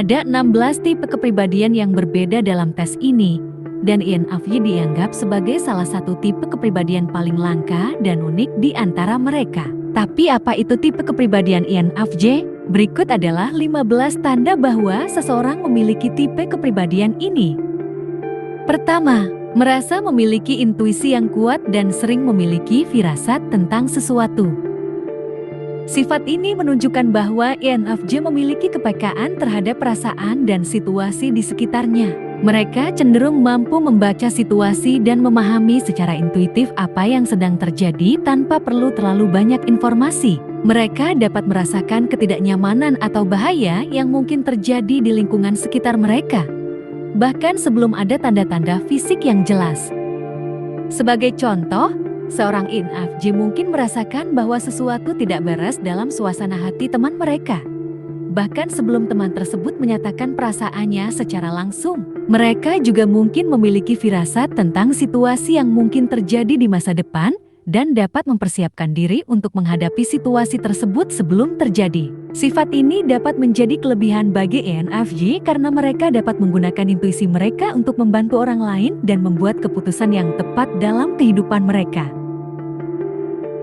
Ada 16 tipe kepribadian yang berbeda dalam tes ini, dan INFJ dianggap sebagai salah satu tipe kepribadian paling langka dan unik di antara mereka. Tapi apa itu tipe kepribadian INFJ? Berikut adalah 15 tanda bahwa seseorang memiliki tipe kepribadian ini. Pertama, merasa memiliki intuisi yang kuat dan sering memiliki firasat tentang sesuatu. Sifat ini menunjukkan bahwa INFJ memiliki kepekaan terhadap perasaan dan situasi di sekitarnya. Mereka cenderung mampu membaca situasi dan memahami secara intuitif apa yang sedang terjadi tanpa perlu terlalu banyak informasi. Mereka dapat merasakan ketidaknyamanan atau bahaya yang mungkin terjadi di lingkungan sekitar mereka, bahkan sebelum ada tanda-tanda fisik yang jelas. Sebagai contoh, seorang INFJ mungkin merasakan bahwa sesuatu tidak beres dalam suasana hati teman mereka, bahkan sebelum teman tersebut menyatakan perasaannya secara langsung. Mereka juga mungkin memiliki firasat tentang situasi yang mungkin terjadi di masa depan dan dapat mempersiapkan diri untuk menghadapi situasi tersebut sebelum terjadi. Sifat ini dapat menjadi kelebihan bagi INFJ karena mereka dapat menggunakan intuisi mereka untuk membantu orang lain dan membuat keputusan yang tepat dalam kehidupan mereka.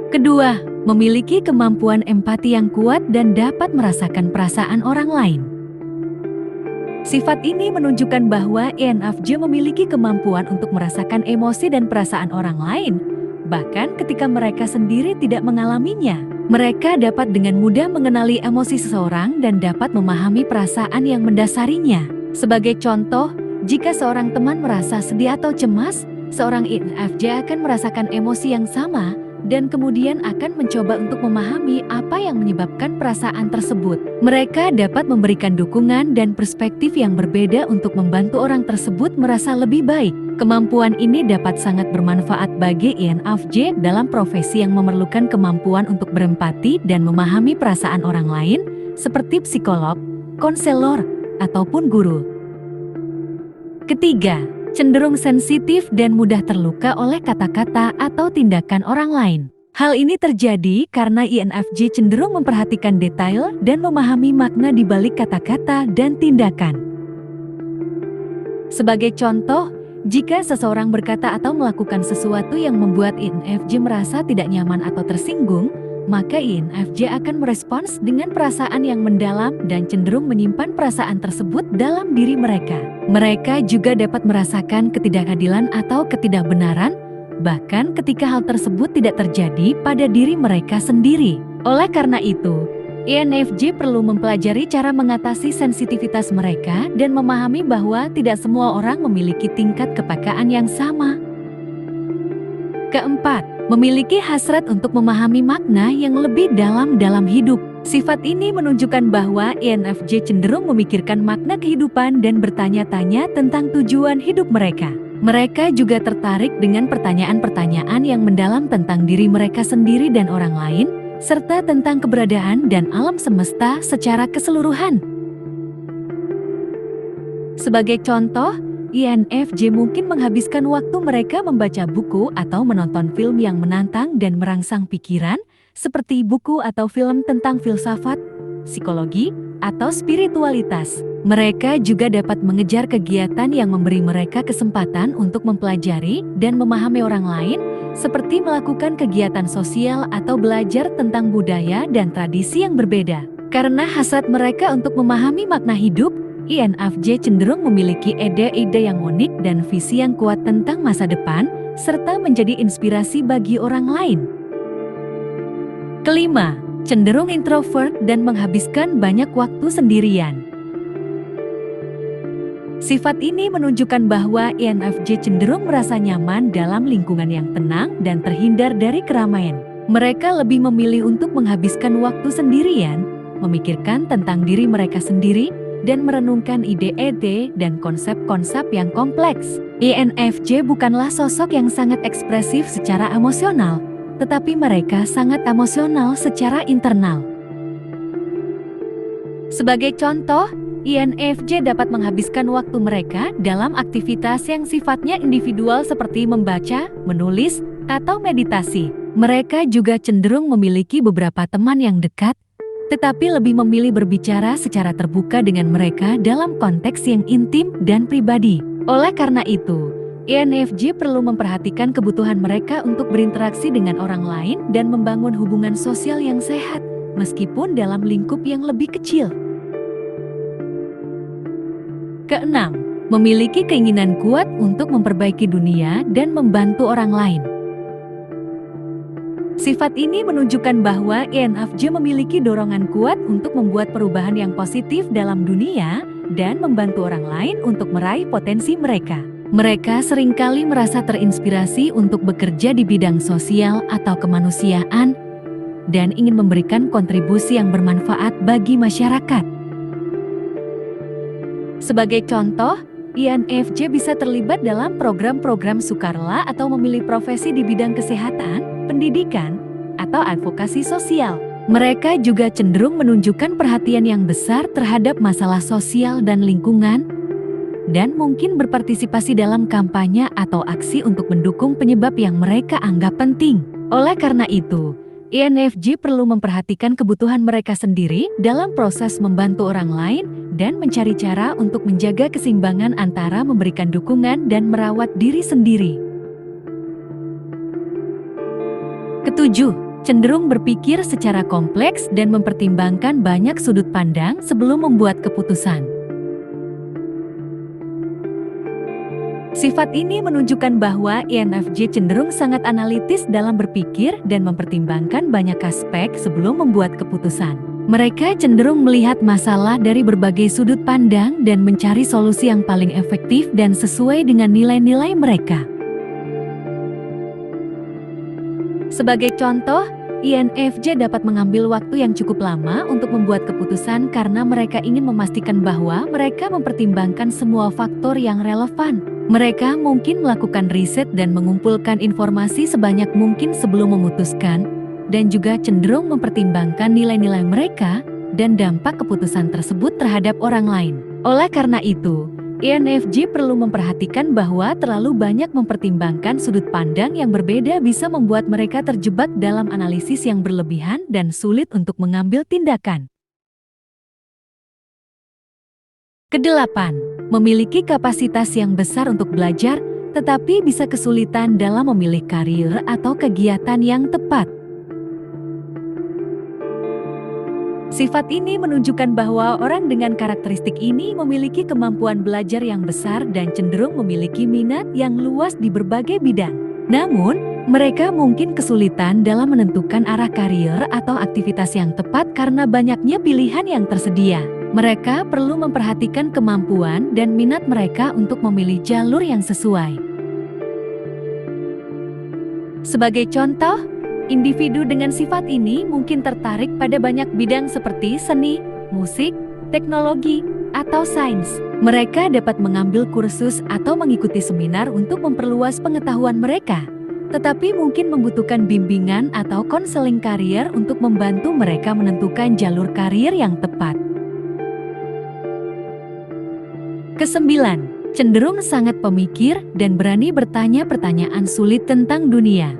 Kedua, memiliki kemampuan empati yang kuat dan dapat merasakan perasaan orang lain. Sifat ini menunjukkan bahwa INFJ memiliki kemampuan untuk merasakan emosi dan perasaan orang lain, bahkan ketika mereka sendiri tidak mengalaminya. Mereka dapat dengan mudah mengenali emosi seseorang dan dapat memahami perasaan yang mendasarinya. Sebagai contoh, jika seorang teman merasa sedih atau cemas, seorang INFJ akan merasakan emosi yang sama dan kemudian akan mencoba untuk memahami apa yang menyebabkan perasaan tersebut. Mereka dapat memberikan dukungan dan perspektif yang berbeda untuk membantu orang tersebut merasa lebih baik. Kemampuan ini dapat sangat bermanfaat bagi INFJ dalam profesi yang memerlukan kemampuan untuk berempati dan memahami perasaan orang lain, seperti psikolog, konselor, ataupun guru. Ketiga, cenderung sensitif dan mudah terluka oleh kata-kata atau tindakan orang lain. Hal ini terjadi karena INFJ cenderung memperhatikan detail dan memahami makna di balik kata-kata dan tindakan. Sebagai contoh, jika seseorang berkata atau melakukan sesuatu yang membuat INFJ merasa tidak nyaman atau tersinggung, maka INFJ akan merespons dengan perasaan yang mendalam dan cenderung menyimpan perasaan tersebut dalam diri mereka. Mereka juga dapat merasakan ketidakadilan atau ketidakbenaran, bahkan ketika hal tersebut tidak terjadi pada diri mereka sendiri. Oleh karena itu, INFJ perlu mempelajari cara mengatasi sensitivitas mereka dan memahami bahwa tidak semua orang memiliki tingkat kepekaan yang sama. Keempat, memiliki hasrat untuk memahami makna yang lebih dalam hidup. Sifat ini menunjukkan bahwa INFJ cenderung memikirkan makna kehidupan dan bertanya-tanya tentang tujuan hidup mereka. Mereka juga tertarik dengan pertanyaan-pertanyaan yang mendalam tentang diri mereka sendiri dan orang lain, serta tentang keberadaan dan alam semesta secara keseluruhan. Sebagai contoh, INFJ mungkin menghabiskan waktu mereka membaca buku atau menonton film yang menantang dan merangsang pikiran, seperti buku atau film tentang filsafat, psikologi, atau spiritualitas. Mereka juga dapat mengejar kegiatan yang memberi mereka kesempatan untuk mempelajari dan memahami orang lain, seperti melakukan kegiatan sosial atau belajar tentang budaya dan tradisi yang berbeda. Karena hasrat mereka untuk memahami makna hidup, INFJ cenderung memiliki ide-ide yang unik dan visi yang kuat tentang masa depan, serta menjadi inspirasi bagi orang lain. Kelima, cenderung introvert dan menghabiskan banyak waktu sendirian. Sifat ini menunjukkan bahwa INFJ cenderung merasa nyaman dalam lingkungan yang tenang dan terhindar dari keramaian. Mereka lebih memilih untuk menghabiskan waktu sendirian, memikirkan tentang diri mereka sendiri, dan merenungkan ide-ide dan konsep-konsep yang kompleks. INFJ bukanlah sosok yang sangat ekspresif secara emosional, tetapi mereka sangat emosional secara internal. Sebagai contoh, INFJ dapat menghabiskan waktu mereka dalam aktivitas yang sifatnya individual seperti membaca, menulis, atau meditasi. Mereka juga cenderung memiliki beberapa teman yang dekat, tetapi lebih memilih berbicara secara terbuka dengan mereka dalam konteks yang intim dan pribadi. Oleh karena itu, INFJ perlu memperhatikan kebutuhan mereka untuk berinteraksi dengan orang lain dan membangun hubungan sosial yang sehat, meskipun dalam lingkup yang lebih kecil. Keenam, memiliki keinginan kuat untuk memperbaiki dunia dan membantu orang lain. Sifat ini menunjukkan bahwa INFJ memiliki dorongan kuat untuk membuat perubahan yang positif dalam dunia dan membantu orang lain untuk meraih potensi mereka. Mereka seringkali merasa terinspirasi untuk bekerja di bidang sosial atau kemanusiaan dan ingin memberikan kontribusi yang bermanfaat bagi masyarakat. Sebagai contoh, INFJ bisa terlibat dalam program-program sukarela atau memilih profesi di bidang kesehatan, pendidikan, atau advokasi sosial. Mereka juga cenderung menunjukkan perhatian yang besar terhadap masalah sosial dan lingkungan, dan mungkin berpartisipasi dalam kampanye atau aksi untuk mendukung penyebab yang mereka anggap penting. Oleh karena itu, INFJ perlu memperhatikan kebutuhan mereka sendiri dalam proses membantu orang lain dan mencari cara untuk menjaga keseimbangan antara memberikan dukungan dan merawat diri sendiri. Ketujuh, cenderung berpikir secara kompleks dan mempertimbangkan banyak sudut pandang sebelum membuat keputusan. Sifat ini menunjukkan bahwa INFJ cenderung sangat analitis dalam berpikir dan mempertimbangkan banyak aspek sebelum membuat keputusan. Mereka cenderung melihat masalah dari berbagai sudut pandang dan mencari solusi yang paling efektif dan sesuai dengan nilai-nilai mereka. Sebagai contoh, INFJ dapat mengambil waktu yang cukup lama untuk membuat keputusan karena mereka ingin memastikan bahwa mereka mempertimbangkan semua faktor yang relevan. Mereka mungkin melakukan riset dan mengumpulkan informasi sebanyak mungkin sebelum memutuskan, dan juga cenderung mempertimbangkan nilai-nilai mereka dan dampak keputusan tersebut terhadap orang lain. Oleh karena itu, INFJ perlu memperhatikan bahwa terlalu banyak mempertimbangkan sudut pandang yang berbeda bisa membuat mereka terjebak dalam analisis yang berlebihan dan sulit untuk mengambil tindakan. Kedelapan, memiliki kapasitas yang besar untuk belajar, tetapi bisa kesulitan dalam memilih karir atau kegiatan yang tepat. Sifat ini menunjukkan bahwa orang dengan karakteristik ini memiliki kemampuan belajar yang besar dan cenderung memiliki minat yang luas di berbagai bidang. Namun, mereka mungkin kesulitan dalam menentukan arah karir atau aktivitas yang tepat karena banyaknya pilihan yang tersedia. Mereka perlu memperhatikan kemampuan dan minat mereka untuk memilih jalur yang sesuai. Sebagai contoh, individu dengan sifat ini mungkin tertarik pada banyak bidang seperti seni, musik, teknologi, atau sains. Mereka dapat mengambil kursus atau mengikuti seminar untuk memperluas pengetahuan mereka, tetapi mungkin membutuhkan bimbingan atau konseling karier untuk membantu mereka menentukan jalur karir yang tepat. Kesembilan, cenderung sangat pemikir dan berani bertanya pertanyaan sulit tentang dunia.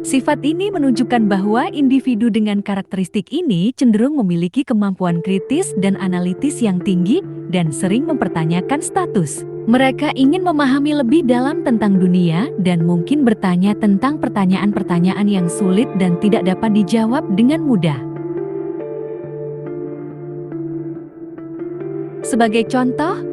Sifat ini menunjukkan bahwa individu dengan karakteristik ini cenderung memiliki kemampuan kritis dan analitis yang tinggi dan sering mempertanyakan status. Mereka ingin memahami lebih dalam tentang dunia dan mungkin bertanya tentang pertanyaan-pertanyaan yang sulit dan tidak dapat dijawab dengan mudah. Sebagai contoh,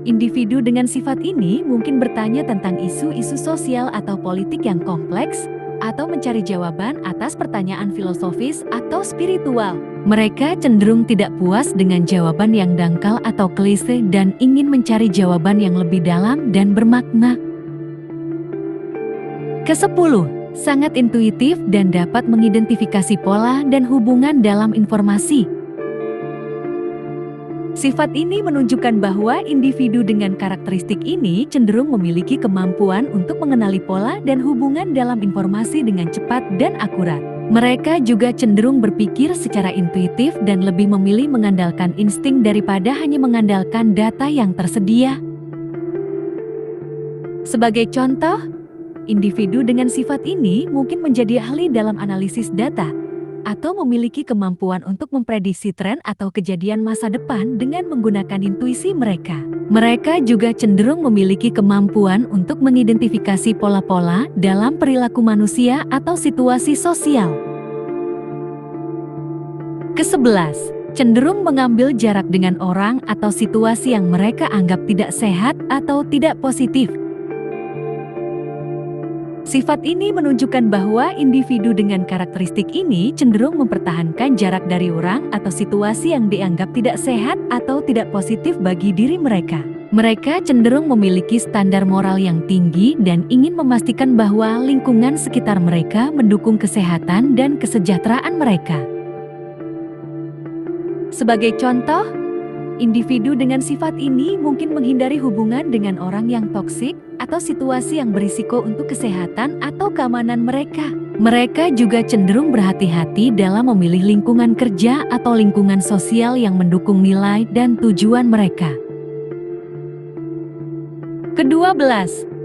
individu dengan sifat ini mungkin bertanya tentang isu-isu sosial atau politik yang kompleks, atau mencari jawaban atas pertanyaan filosofis atau spiritual. Mereka cenderung tidak puas dengan jawaban yang dangkal atau klise dan ingin mencari jawaban yang lebih dalam dan bermakna. Kesepuluh, sangat intuitif dan dapat mengidentifikasi pola dan hubungan dalam informasi. Sifat ini menunjukkan bahwa individu dengan karakteristik ini cenderung memiliki kemampuan untuk mengenali pola dan hubungan dalam informasi dengan cepat dan akurat. Mereka juga cenderung berpikir secara intuitif dan lebih memilih mengandalkan insting daripada hanya mengandalkan data yang tersedia. Sebagai contoh, Individu dengan sifat ini mungkin menjadi ahli dalam analisis data atau memiliki kemampuan untuk memprediksi tren atau kejadian masa depan dengan menggunakan intuisi mereka. Mereka juga cenderung memiliki kemampuan untuk mengidentifikasi pola-pola dalam perilaku manusia atau situasi sosial. Ke-11, cenderung mengambil jarak dengan orang atau situasi yang mereka anggap tidak sehat atau tidak positif. Sifat ini menunjukkan bahwa individu dengan karakteristik ini cenderung mempertahankan jarak dari orang atau situasi yang dianggap tidak sehat atau tidak positif bagi diri mereka. Mereka cenderung memiliki standar moral yang tinggi dan ingin memastikan bahwa lingkungan sekitar mereka mendukung kesehatan dan kesejahteraan mereka. Sebagai contoh, individu dengan sifat ini mungkin menghindari hubungan dengan orang yang toksik atau situasi yang berisiko untuk kesehatan atau keamanan mereka. Mereka juga cenderung berhati-hati dalam memilih lingkungan kerja atau lingkungan sosial yang mendukung nilai dan tujuan mereka. Ke-12,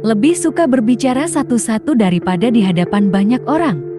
lebih suka berbicara satu-satu daripada di hadapan banyak orang.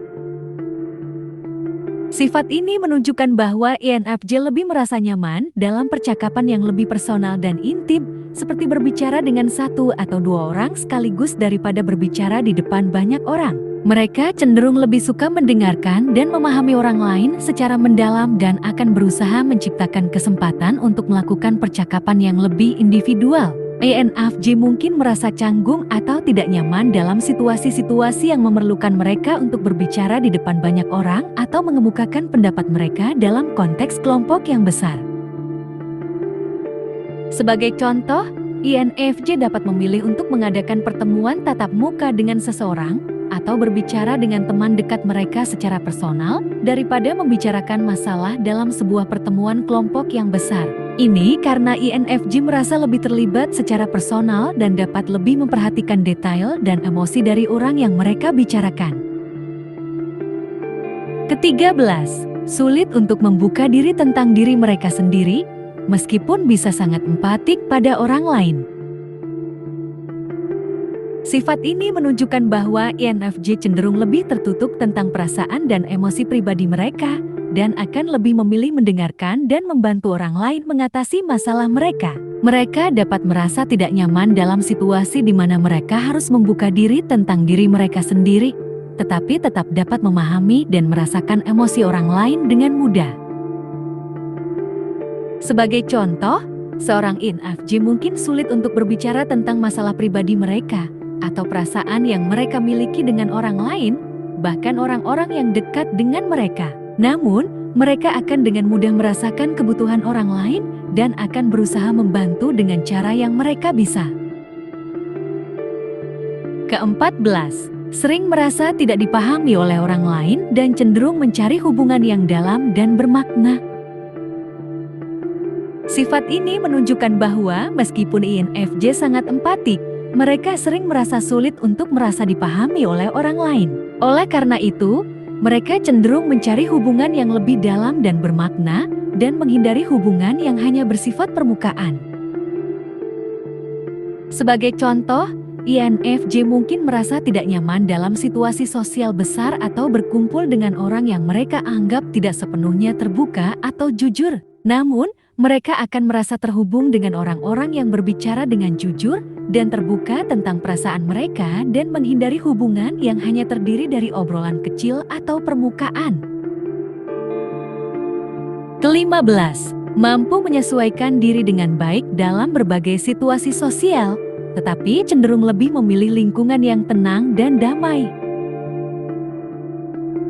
Sifat ini menunjukkan bahwa INFJ lebih merasa nyaman dalam percakapan yang lebih personal dan intim, seperti berbicara dengan satu atau dua orang sekaligus daripada berbicara di depan banyak orang. Mereka cenderung lebih suka mendengarkan dan memahami orang lain secara mendalam dan akan berusaha menciptakan kesempatan untuk melakukan percakapan yang lebih individual. INFJ mungkin merasa canggung atau tidak nyaman dalam situasi-situasi yang memerlukan mereka untuk berbicara di depan banyak orang atau mengemukakan pendapat mereka dalam konteks kelompok yang besar. Sebagai contoh, INFJ dapat memilih untuk mengadakan pertemuan tatap muka dengan seseorang atau berbicara dengan teman dekat mereka secara personal daripada membicarakan masalah dalam sebuah pertemuan kelompok yang besar. Ini karena INFJ merasa lebih terlibat secara personal dan dapat lebih memperhatikan detail dan emosi dari orang yang mereka bicarakan. Ke-13, sulit untuk membuka diri tentang diri mereka sendiri, meskipun bisa sangat empatik pada orang lain. Sifat ini menunjukkan bahwa INFJ cenderung lebih tertutup tentang perasaan dan emosi pribadi mereka, dan akan lebih memilih mendengarkan dan membantu orang lain mengatasi masalah mereka. Mereka dapat merasa tidak nyaman dalam situasi di mana mereka harus membuka diri tentang diri mereka sendiri, tetapi tetap dapat memahami dan merasakan emosi orang lain dengan mudah. Sebagai contoh, seorang INFJ mungkin sulit untuk berbicara tentang masalah pribadi mereka atau perasaan yang mereka miliki dengan orang lain, bahkan orang-orang yang dekat dengan mereka. Namun, mereka akan dengan mudah merasakan kebutuhan orang lain dan akan berusaha membantu dengan cara yang mereka bisa. Ke-14, sering merasa tidak dipahami oleh orang lain dan cenderung mencari hubungan yang dalam dan bermakna. Sifat ini menunjukkan bahwa meskipun INFJ sangat empatik, mereka sering merasa sulit untuk merasa dipahami oleh orang lain. Oleh karena itu, mereka cenderung mencari hubungan yang lebih dalam dan bermakna dan menghindari hubungan yang hanya bersifat permukaan. Sebagai contoh, INFJ mungkin merasa tidak nyaman dalam situasi sosial besar atau berkumpul dengan orang yang mereka anggap tidak sepenuhnya terbuka atau jujur. Namun, mereka akan merasa terhubung dengan orang-orang yang berbicara dengan jujur dan terbuka tentang perasaan mereka dan menghindari hubungan yang hanya terdiri dari obrolan kecil atau permukaan. Ke-15, mampu menyesuaikan diri dengan baik dalam berbagai situasi sosial, tetapi cenderung lebih memilih lingkungan yang tenang dan damai.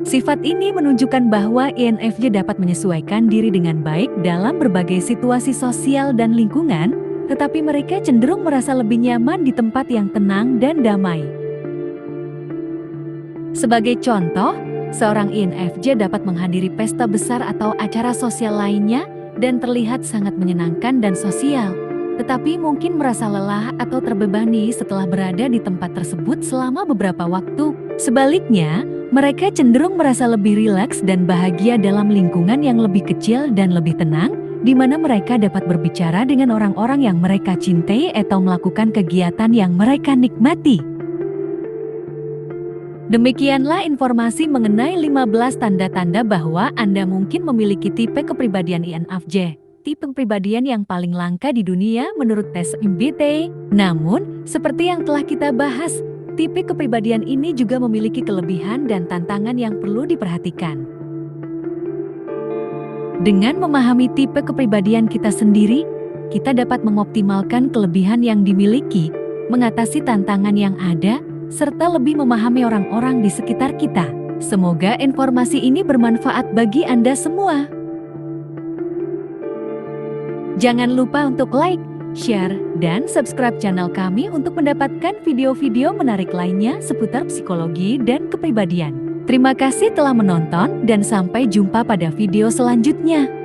Sifat ini menunjukkan bahwa INFJ dapat menyesuaikan diri dengan baik dalam berbagai situasi sosial dan lingkungan, tetapi mereka cenderung merasa lebih nyaman di tempat yang tenang dan damai. Sebagai contoh, seorang INFJ dapat menghadiri pesta besar atau acara sosial lainnya dan terlihat sangat menyenangkan dan sosial, tetapi mungkin merasa lelah atau terbebani setelah berada di tempat tersebut selama beberapa waktu. Sebaliknya, mereka cenderung merasa lebih rileks dan bahagia dalam lingkungan yang lebih kecil dan lebih tenang, di mana mereka dapat berbicara dengan orang-orang yang mereka cintai atau melakukan kegiatan yang mereka nikmati. Demikianlah informasi mengenai 15 tanda-tanda bahwa Anda mungkin memiliki tipe kepribadian INFJ. Tipe kepribadian yang paling langka di dunia menurut tes MBTI. Namun, seperti yang telah kita bahas, tipe kepribadian ini juga memiliki kelebihan dan tantangan yang perlu diperhatikan. Dengan memahami tipe kepribadian kita sendiri, kita dapat mengoptimalkan kelebihan yang dimiliki, mengatasi tantangan yang ada, serta lebih memahami orang-orang di sekitar kita. Semoga informasi ini bermanfaat bagi Anda semua. Jangan lupa untuk like, share, dan subscribe channel kami untuk mendapatkan video-video menarik lainnya seputar psikologi dan kepribadian. Terima kasih telah menonton dan sampai jumpa pada video selanjutnya.